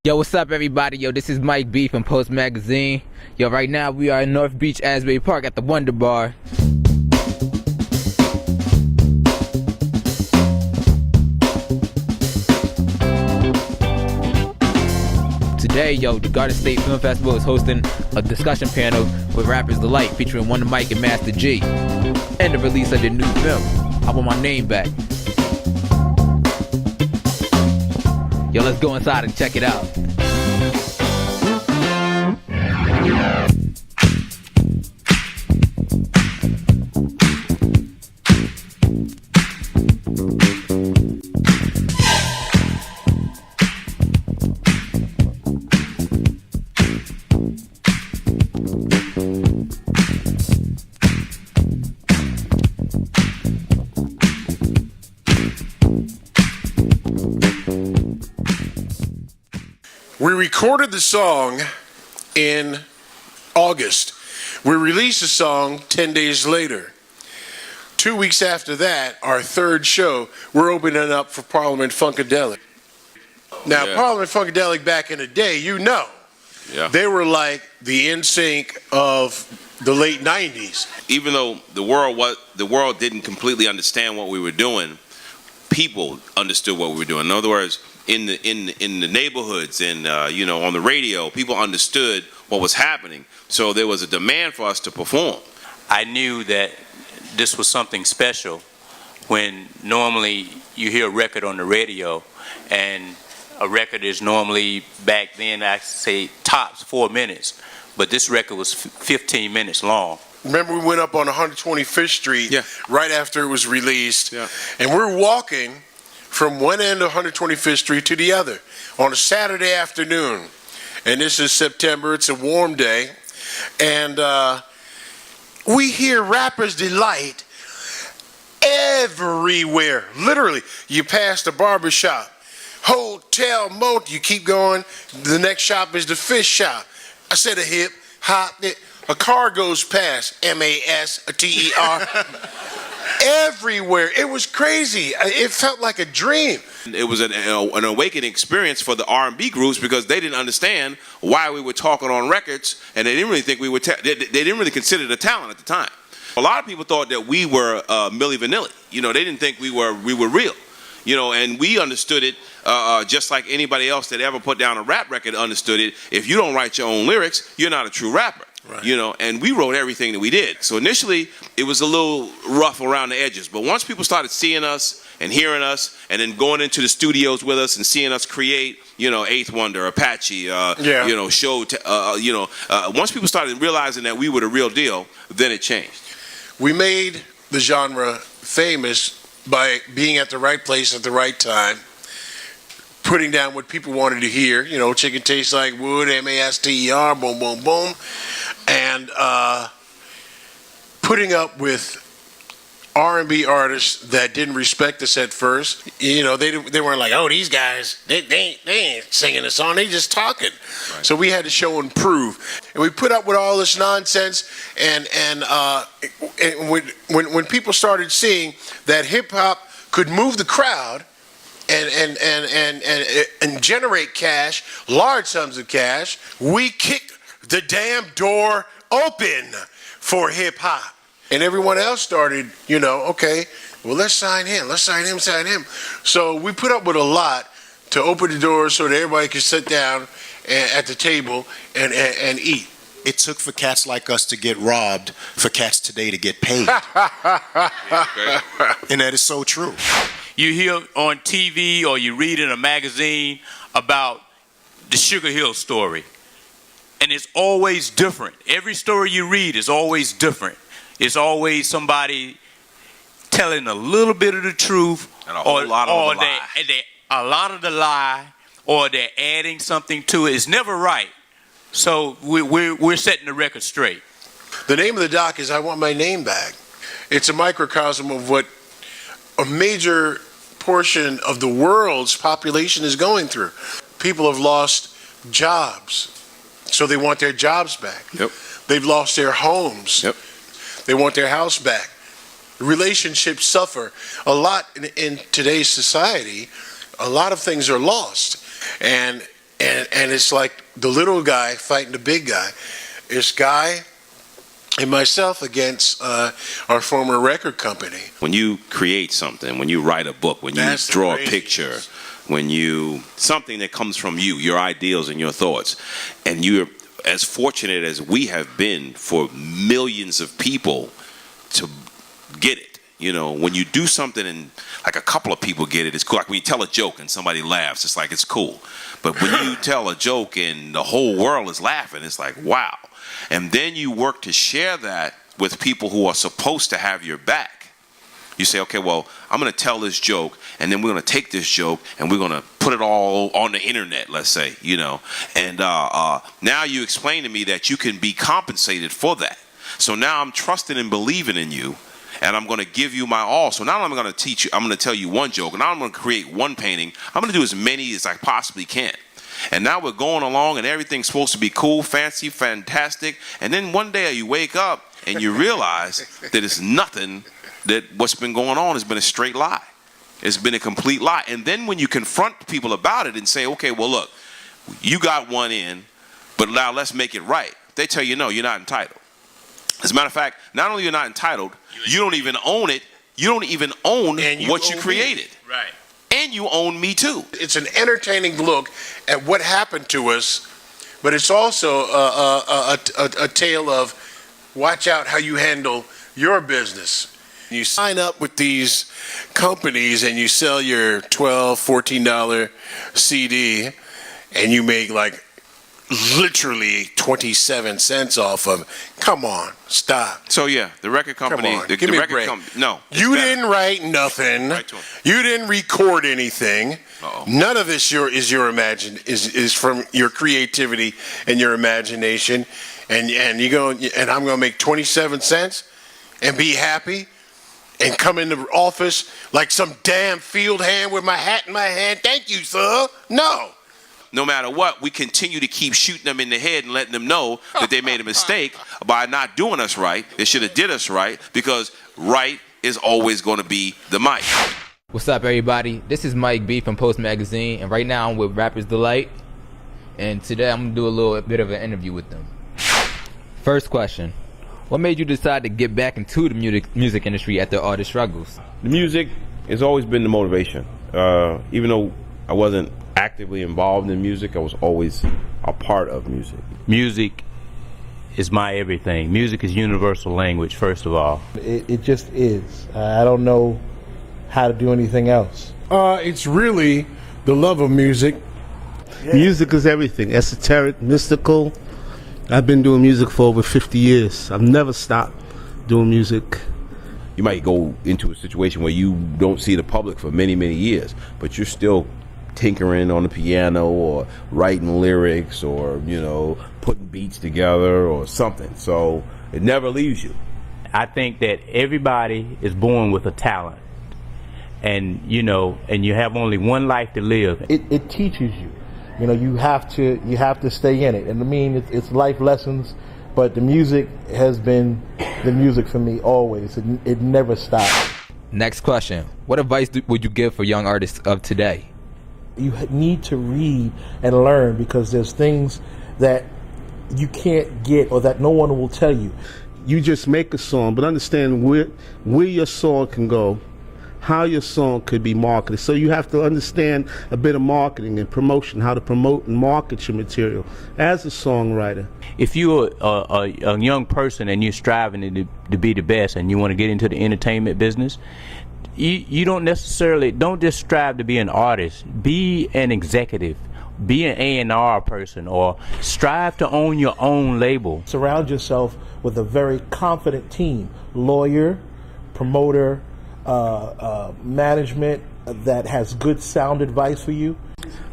Yo, what's up, everybody? Yo, this is Mike B from Post Magazine. Yo, right now we are in North Beach, Asbury Park at the Wonder Bar. Today, yo, the Garden State Film Festival is hosting a discussion panel with Rappers Delight featuring Wonder Mike and Master G, and the release of their new film, I Want My Name Back. Yo, let's go inside and check it out. We recorded the song in August. We released the song 10 days later. 2 weeks after that, our third show, we're opening up for Parliament Funkadelic. Now, Parliament Funkadelic back in the day, they were like the NSYNC of the late 90s. Even though the world didn't completely understand what we were doing, people understood what we were doing. In other words, in the neighborhoods and on the radio, people understood what was happening. So there was a demand for us to perform. I knew that this was something special when normally you hear a record on the radio, and a record is normally, back then, I say tops 4 minutes, but this record was 15 minutes long. Remember, we went up on 125th Street right after it was released, and we're walking from one end of 125th Street to the other on a Saturday afternoon. And this is September, it's a warm day, and we hear Rappers Delight everywhere. Literally, you pass the barber shop, hotel, motel, you keep going, the next shop is the fish shop. I said a hip, hop, a car goes past, M-A-S-T-E-R. Everywhere. It was crazy. It felt like a dream. It was an awakening experience for the R&B groups because they didn't understand why we were talking on records, and they didn't really think we were. They didn't really consider it a talent at the time. A lot of people thought that we were Milli Vanilli. They didn't think we were real. And we understood it just like anybody else that ever put down a rap record understood it. If you don't write your own lyrics, you're not a true rapper. Right. And we wrote everything that we did. So initially, it was a little rough around the edges. But once people started seeing us and hearing us, and then going into the studios with us and seeing us create, Eighth Wonder, Apache, once people started realizing that we were the real deal, then it changed. We made the genre famous by being at the right place at the right time, putting down what people wanted to hear, chicken tastes like wood, M-A-S-T-E-R, boom, boom, boom, and putting up with R&B artists that didn't respect us at first. They weren't like, oh, these guys, they ain't singing a song, they just talking. Right. So we had to show and prove. And we put up with all this nonsense, and when people started seeing that hip-hop could move the crowd, and generate cash, large sums of cash, we kicked the damn door open for hip hop. And everyone else started, okay, well, let's sign him. So we put up with a lot to open the doors so that everybody could sit down at the table and eat. It took for cats like us to get robbed for cats today to get paid. And that is so true. You hear on TV or you read in a magazine about the Sugar Hill story, and it's always different. Every story you read is always different. It's always somebody telling a little bit of the truth, and a whole lot of the lie. A lot of the lie, or they're adding something to it. It's never right. So we're setting the record straight. The name of the doc is I Want My Name Back. It's a microcosm of what a major portion of the world's population is going through. People have lost jobs, so they want their jobs back. Yep. They've lost their homes. Yep. They want their house back. Relationships suffer a lot in today's society. A lot of things are lost, and it's like the little guy fighting the big guy. It's Guy and myself against our former record company. When you create something, when you write a book, when you draw a picture, when you something that comes from you, your ideals and your thoughts, and you're as fortunate as we have been for millions of people to get it. You know, when you do something and like a couple of people get it, it's cool. Like when you tell a joke and somebody laughs, it's like it's cool. But when you tell a joke and the whole world is laughing, it's like, wow. And then you work to share that with people who are supposed to have your back. You say, okay, well, I'm going to tell this joke, and then we're going to take this joke, and we're going to put it all on the internet, let's say, you know. And now you explain to me that you can be compensated for that. So now I'm trusting and believing in you, and I'm going to give you my all. So now I'm going to teach you, I'm going to tell you one joke, and now I'm going to create one painting. I'm going to do as many as I possibly can. And now we're going along, and everything's supposed to be cool, fancy, fantastic. And then one day you wake up, and you realize that it's nothing, that what's been going on has been a straight lie. It's been a complete lie. And then when you confront people about it and say, okay, well, look, you got one in, but now let's make it right. They tell you, no, you're not entitled. As a matter of fact, not only you're not entitled, you don't even own it. You don't even own what you created. Right. And you own me too. It's an entertaining look at what happened to us, but it's also a tale of watch out how you handle your business. You sign up with these companies and you sell your $12, $14 CD, and you make like literally 27 cents off of it. Come on, stop. So yeah, the record company. Come on, the give me a record break. No, You didn't write nothing. Right to 'em. You didn't record anything. Uh-oh. None of this is from your creativity and your imagination. And you go and I'm gonna make 27 cents and be happy and come in the office like some damn field hand with my hat in my hand. Thank you, sir. No. No matter what, we continue to keep shooting them in the head and letting them know that they made a mistake by not doing us right. They should have did us right, because right is always going to be the mic. What's up, everybody? This is Mike B from Post Magazine, and right now I'm with Rappers Delight, and today I'm gonna do a little bit of an interview with them. First question: what made you decide to get back into the music industry after all the struggles? The music has always been the motivation. Even though I wasn't actively involved in music, I was always a part of music. Music is my everything. Music is universal language, first of all. It just is. I don't know how to do anything else. It's really the love of music. Music is everything. Esoteric, mystical. I've been doing music for over 50 years. I've never stopped doing music. You might go into a situation where you don't see the public for many, many years, but you're still tinkering on the piano or writing lyrics or, you know, putting beats together or something. So it never leaves you. I think that everybody is born with a talent, and you know, and you have only one life to live. It teaches you. You know, you have to stay in it. And I mean, it's life lessons, but the music has been the music for me always. It never stops. Next question: what advice would you give for young artists of today? You need to read and learn, because there's things that you can't get or that no one will tell you. You just make a song, but understand where your song can go, how your song could be marketed. So you have to understand a bit of marketing and promotion, how to promote and market your material as a songwriter. If you're a young person and you're striving to be the best, and you want to get into the entertainment business, you don't just strive to be an artist. Be an executive. Be an A&R person, or strive to own your own label. Surround yourself with a very confident team, lawyer, promoter, management that has good sound advice for you.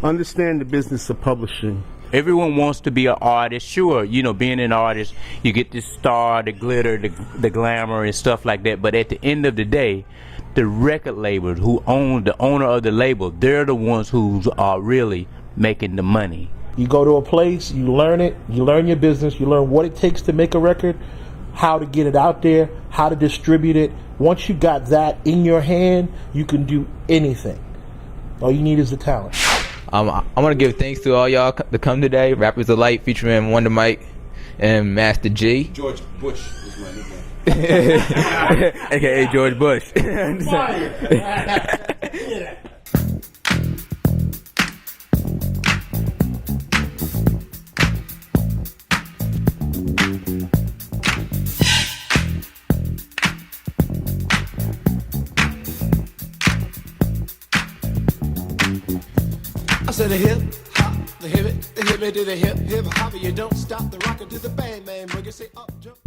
Understand the business of publishing. Everyone wants to be an artist. Sure, you know, being an artist, you get the star, the glitter, the glamour and stuff like that. But at the end of the day, the record labels the owner of the label, they're the ones who are really making the money. You go to a place, you learn it, you learn your business, you learn what it takes to make a record, how to get it out there, how to distribute it. Once you got that in your hand, you can do anything. All you need is the talent. I want to give thanks to all y'all to come today. Rappers Delight featuring Wonder Mike and Master G. George Bush is my nickname. AKA George Bush. I said the hip hop, the hip it to the hip hop. You don't stop the rocker to the bang bang boogie. Say up jump.